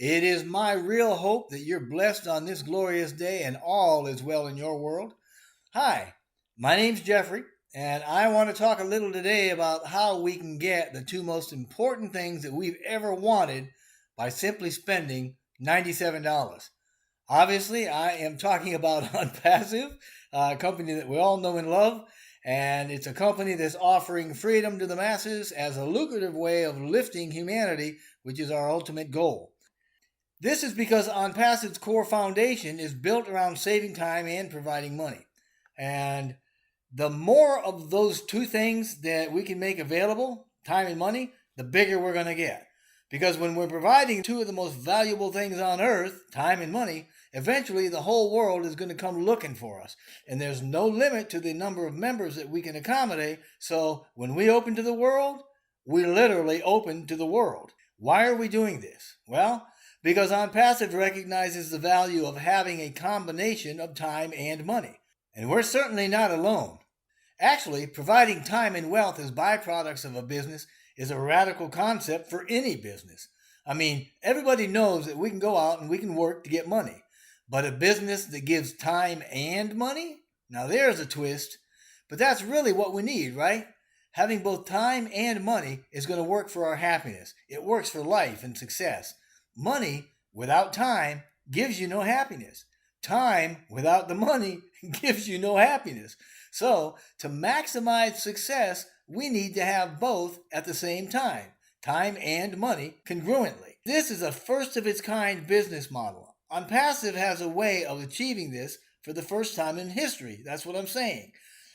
It is my real hope that you're blessed on this glorious day and all is well in your world. Hi, my name's Jeffrey, and I want to talk a little today about how we can get the two most important things that we've ever wanted by simply spending $97. Obviously, I am talking about ONPASSIVE, a company that we all know and love, and it's a company that's offering freedom to the masses as a lucrative way of lifting humanity, which is our ultimate goal. This is because ONPASSIVE's core foundation is built around saving time and providing money. And the more of those two things that we can make available, time and money, the bigger we're going to get. Because when we're providing two of the most valuable things on earth, time and money, eventually the whole world is going to come looking for us. And there's no limit to the number of members that we can accommodate. So when we open to the world, we literally open to the world. Why are we doing this? Well, because ONPASSIVE recognizes the value of having a combination of time and money. And we're certainly not alone. Actually, providing time and wealth as byproducts of a business is a radical concept for any business. I mean, everybody knows that we can go out and we can work to get money. But a business that gives time and money? Now there's a twist. But that's really what we need, right? Having both time and money is going to work for our happiness. It works for life and success. Money without time gives you no happiness. Time without the money gives you no happiness. So, to maximize success, we need to have both at the same time and money congruently. This is a first of its kind business model. ONPASSIVE has a way of achieving this for the first time in history. That's what I'm saying.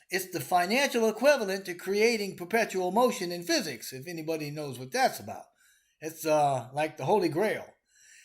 It's the financial equivalent to creating perpetual motion in physics, if anybody knows what that's about. It's like the Holy Grail.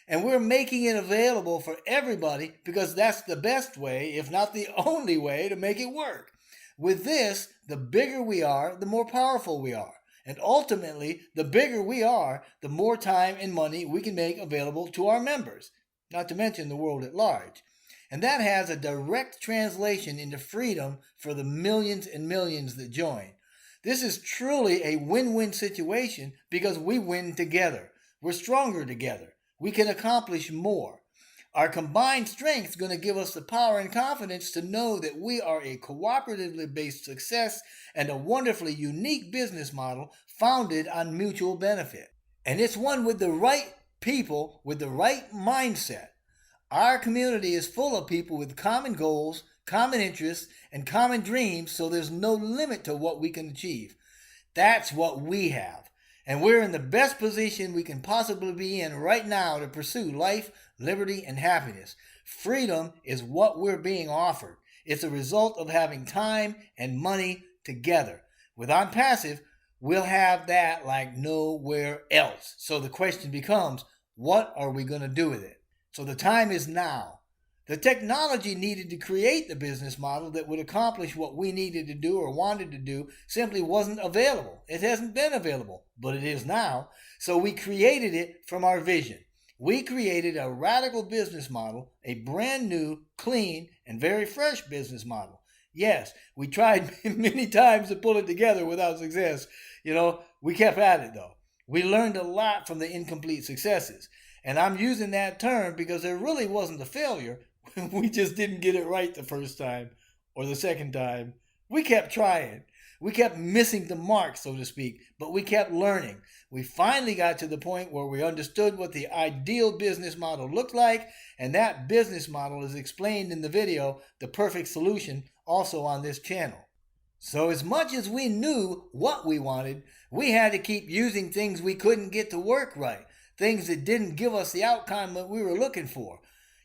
And we're making it available for everybody because that's the best way, if not the only way, to make it work. With this, the bigger we are, the more powerful we are. And ultimately, the bigger we are, the more time and money we can make available to our members, not to mention the world at large. And that has a direct translation into freedom for the millions and millions that join. This is truly a win-win situation because we win together. We're stronger together. We can accomplish more. Our combined strength is going to give us the power and confidence to know that we are a cooperatively based success and a wonderfully unique business model founded on mutual benefit. And it's one with the right people with the right mindset. Our community is full of people with common goals, common interests, and common dreams, so there's no limit to what we can achieve. That's what we have. And we're in the best position we can possibly be in right now to pursue life, liberty, and happiness. Freedom is what we're being offered. It's a result of having time and money together. With ONPASSIVE, we'll have that like nowhere else. So the question becomes, what are we going to do with it? So the time is now. The technology needed to create the business model that would accomplish what we needed to do or wanted to do simply wasn't available. It hasn't been available, but it is now. So we created it from our vision. We created a radical business model, a brand new, clean, and very fresh business model. Yes, we tried many times to pull it together without success. We kept at it though. We learned a lot from the incomplete successes. And I'm using that term because there really wasn't a failure. We just didn't get it right the first time or the second time. We kept trying. We kept missing the mark, so to speak, but we kept learning. We finally got to the point where we understood what the ideal business model looked like, and that business model is explained in the video, The Perfect Solution, also on this channel. So as much as we knew what we wanted, we had to keep using things we couldn't get to work right, things that didn't give us the outcome that we were looking for.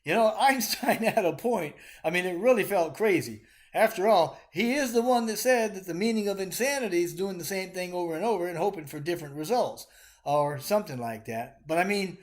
Einstein had a point. It really felt crazy. After all, he is the one that said that the meaning of insanity is doing the same thing over and over and hoping for different results, or something like that. But we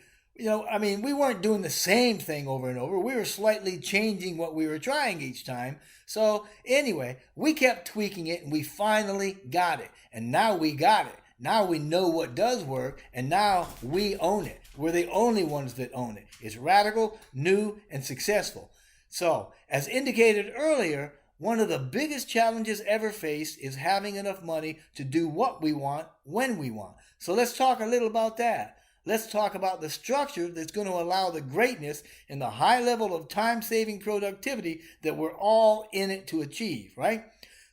weren't doing the same thing over and over. We were slightly changing what we were trying each time. So anyway, we kept tweaking it and we finally got it. And now we got it. Now we know what does work, and now we own it. We're the only ones that own it. It's radical, new, and successful. So, as indicated earlier, one of the biggest challenges ever faced is having enough money to do what we want when we want. So let's talk a little about that. let's talk about the structure that's going to allow the greatness and the high level of time-saving productivity that we're all in it to achieve, right?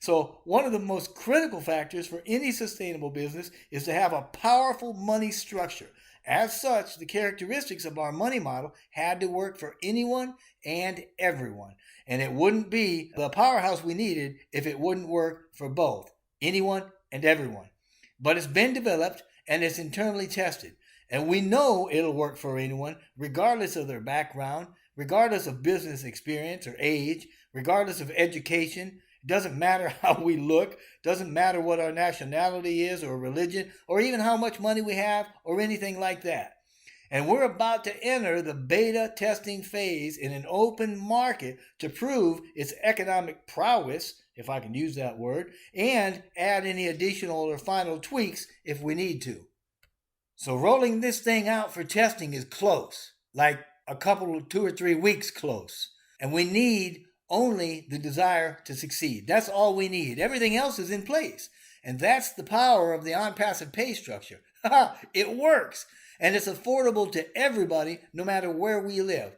So one of the most critical factors for any sustainable business is to have a powerful money structure. As such, the characteristics of our money model had to work for anyone and everyone. And it wouldn't be the powerhouse we needed if it wouldn't work for both anyone and everyone. But it's been developed and it's internally tested. And we know it'll work for anyone, regardless of their background, regardless of business experience or age, regardless of education. It doesn't matter how we look, doesn't matter what our nationality is or religion, or even how much money we have or anything like that. And we're about to enter the beta testing phase in an open market to prove its economic prowess, if I can use that word, and add any additional or final tweaks if we need to. So rolling this thing out for testing is close, like a couple of 2 or 3 weeks close. And we need only the desire to succeed. That's all we need. Everything else is in place. And that's the power of the ONPASSIVE pay structure. It works. And it's affordable to everybody, no matter where we live.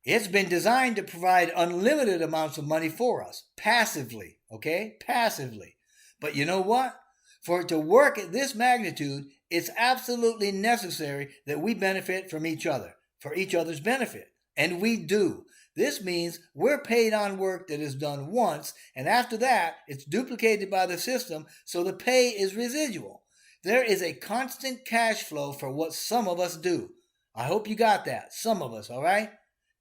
It's been designed to provide unlimited amounts of money for us, passively, okay? Passively. But you know what? For it to work at this magnitude, it's absolutely necessary that we benefit from each other, for each other's benefit. And we do. This means we're paid on work that is done once, and after that, it's duplicated by the system, so the pay is residual. There is a constant cash flow for what some of us do. I hope you got that. Some of us, all right?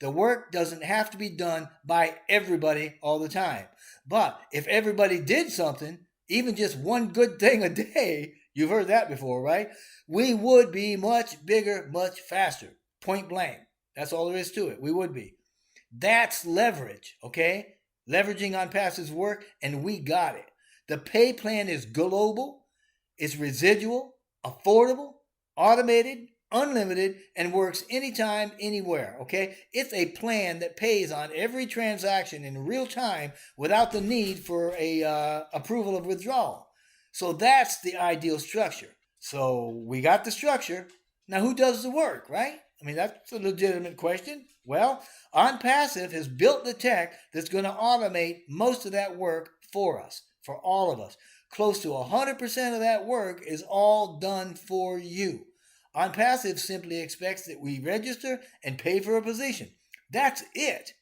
The work doesn't have to be done by everybody all the time. But if everybody did something, even just one good thing a day, you've heard that before, right? We would be much bigger, much faster. Point blank. That's all there is to it. We would be. That's leverage, okay? Leveraging ONPASSIVE's work, and we got it. The pay plan is global, it's residual, affordable, automated, unlimited, and works anytime, anywhere, okay? It's a plan that pays on every transaction in real time without the need for a approval of withdrawal. So that's the ideal structure. So we got the structure. Now who does the work, right? I mean, that's a legitimate question. Well, ONPASSIVE has built the tech that's going to automate most of that work for us, for all of us. Close to 100% of that work is all done for you. ONPASSIVE simply expects that we register and pay for a position. That's it.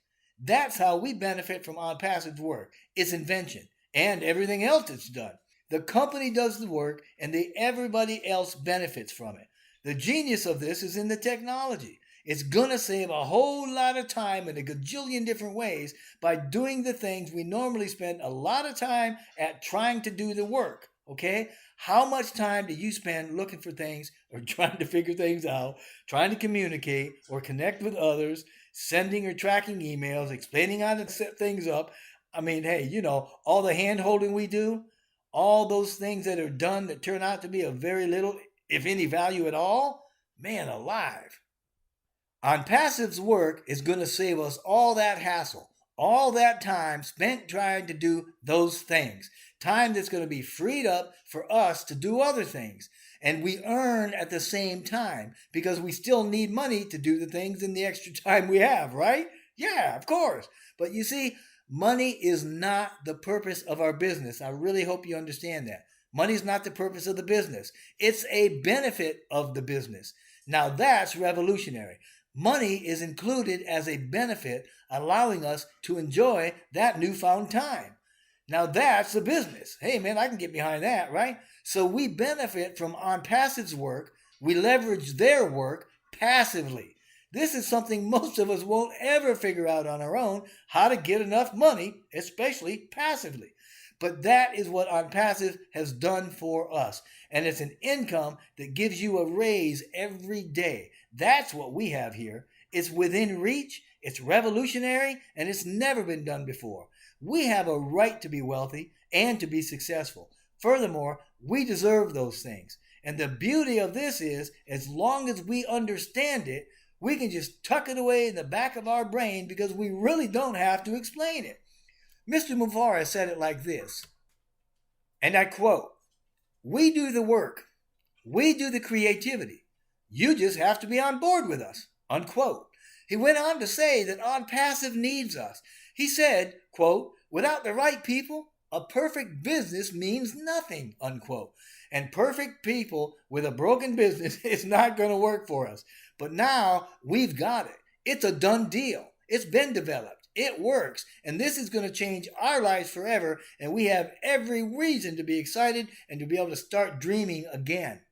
That's how we benefit from ONPASSIVE's work, its invention, and everything else it's done. The company does the work, and everybody else benefits from it. The genius of this is in the technology. It's going to save a whole lot of time in a gajillion different ways by doing the things we normally spend a lot of time at trying to do the work, okay? How much time do you spend looking for things or trying to figure things out, trying to communicate or connect with others, sending or tracking emails, explaining how to set things up? I mean, hey, you know, all the hand-holding we do, all those things that are done that turn out to be of very little, if any value at all, man alive. ONPASSIVE's work is going to save us all that hassle, all that time spent trying to do those things. Time that's going to be freed up for us to do other things. And we earn at the same time because we still need money to do the things in the extra time we have, right? Yeah, of course. But you see, money is not the purpose of our business. I really hope you understand that. Money is not the purpose of the business. It's a benefit of the business. Now that's revolutionary. Money is included as a benefit, allowing us to enjoy that newfound time. Now that's the business. Hey man, I can get behind that, right? So we benefit from ONPASSIVE's work. We leverage their work passively. This is something most of us won't ever figure out on our own, how to get enough money, especially passively. But that is what ONPASSIVE has done for us. And it's an income that gives you a raise every day. That's what we have here. It's within reach, it's revolutionary, and it's never been done before. We have a right to be wealthy and to be successful. Furthermore, we deserve those things. And the beauty of this is, as long as we understand it, we can just tuck it away in the back of our brain because we really don't have to explain it. Mr. Mufara said it like this, and I quote, "We do the work, we do the creativity, You just have to be on board with us, unquote. He went on to say that ONPASSIVE needs us. He said, quote, without the right people, a perfect business means nothing, unquote. And perfect people with a broken business is not going to work for us. But now we've got it. It's a done deal. It's been developed. It works. And this is going to change our lives forever. And we have every reason to be excited and to be able to start dreaming again.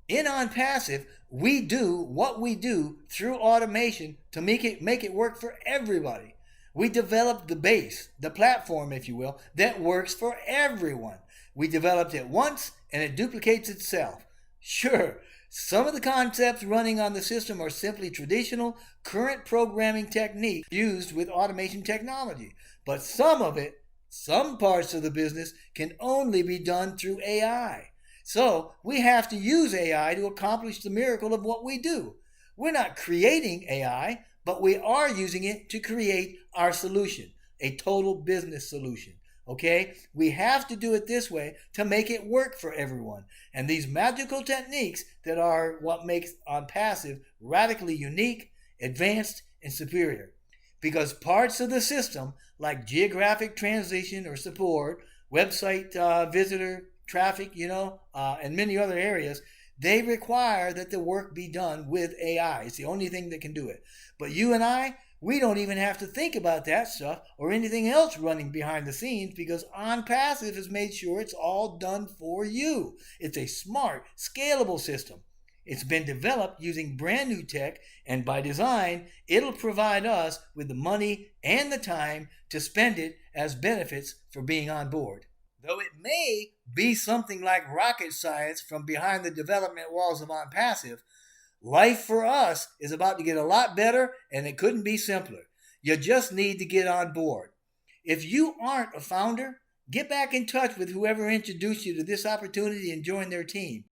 In ONPASSIVE, we do what we do through automation to make it work for everybody. We developed the base, the platform, if you will, that works for everyone. We developed it once and it duplicates itself. Sure, some of the concepts running on the system are simply traditional, current programming techniques used with automation technology. But some parts of the business can only be done through AI. So we have to use AI to accomplish the miracle of what we do. We're not creating AI, but we are using it to create our solution, a total business solution. Okay? We have to do it this way to make it work for everyone. And these magical techniques that are what makes ONPASSIVE radically unique, advanced, and superior. Because parts of the system, like geographic transition or support, website visitor traffic, and many other areas, they require that the work be done with AI. It's the only thing that can do it. But you and I, we don't even have to think about that stuff or anything else running behind the scenes because ONPASSIVE has made sure it's all done for you. It's a smart, scalable system. It's been developed using brand new tech, and by design, it'll provide us with the money and the time to spend it as benefits for being on board. Though it may be something like rocket science from behind the development walls of ONPASSIVE, life for us is about to get a lot better, and it couldn't be simpler. You just need to get on board. If you aren't a founder, get back in touch with whoever introduced you to this opportunity and join their team.